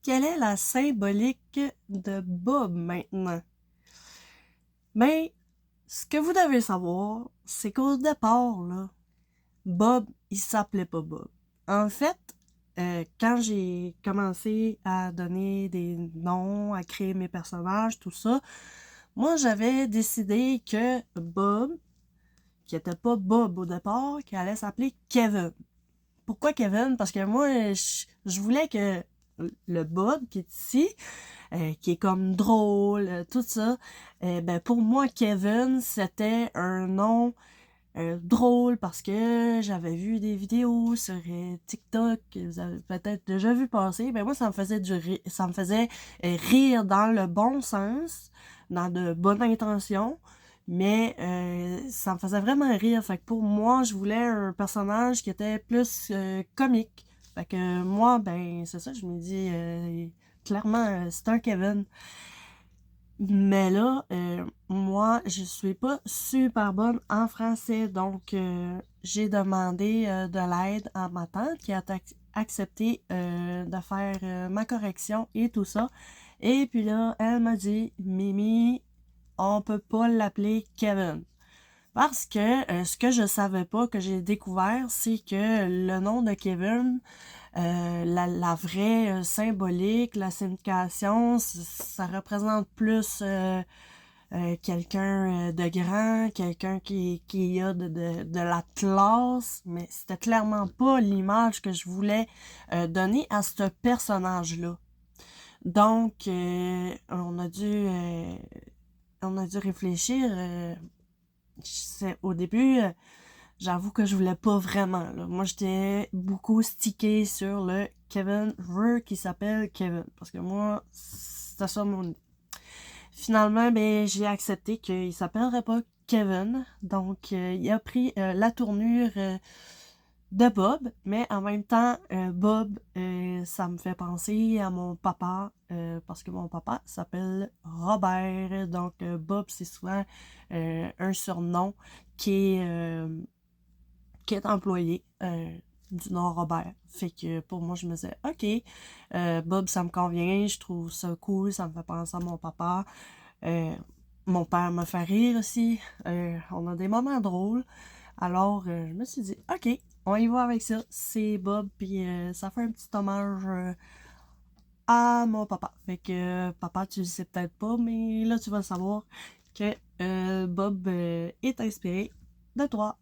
quelle est la symbolique de Bob maintenant? Mais ce que vous devez savoir, c'est qu'au départ, là, Bob, il s'appelait pas Bob. En fait, quand j'ai commencé à donner des noms, à créer mes personnages, tout ça, moi j'avais décidé que Bob, qui était pas Bob au départ, qui allait s'appeler Kevin. Pourquoi Kevin? Parce que moi, je voulais que le Bob qui est ici, qui est comme drôle, tout ça, ben pour moi, Kevin, c'était un nom drôle parce que j'avais vu des vidéos sur TikTok que vous avez peut-être déjà vu passer. Ben moi, ça me faisait ça me faisait rire dans le bon sens, dans de bonnes intentions. Mais ça me faisait vraiment rire. Fait que pour moi, je voulais un personnage qui était plus comique. Fait que moi, ben, c'est ça, je me dis clairement, c'est un Kevin. Mais là, moi, je suis pas super bonne en français, donc j'ai demandé de l'aide à ma tante qui a accepté de faire ma correction et tout ça. Et puis là, elle m'a dit, Mimi, on peut pas l'appeler Kevin. Parce que ce que je savais pas, que j'ai découvert, c'est que le nom de Kevin, la vraie symbolique, la signification, ça représente plus quelqu'un de grand, quelqu'un qui a de la classe, mais c'était clairement pas l'image que je voulais donner à ce personnage-là. Donc, on a dû réfléchir. Au début, j'avoue que je voulais pas vraiment. Là. Moi, j'étais beaucoup stické sur le Kevin veut qui s'appelle Kevin. Parce que moi, c'était ça mon... Finalement, ben, j'ai accepté qu'il s'appellerait pas Kevin. Donc, il a pris la tournure de Bob. Mais en même temps, Bob, ça me fait penser à mon papa. Parce que mon papa s'appelle Robert. Donc, Bob, c'est souvent un surnom qui est, euh, qui est employé du nom Robert. Fait que pour moi, je me disais, OK, Bob, ça me convient, je trouve ça cool, ça me fait penser à mon papa. Euh, Mon père me fait rire aussi. On a des moments drôles. Alors, je me suis dit, OK, on y va avec ça. C'est Bob, puis ça fait un petit hommage à mon papa. Fait que, papa, tu le sais peut-être pas, mais là, tu vas savoir que Bob est inspiré de toi.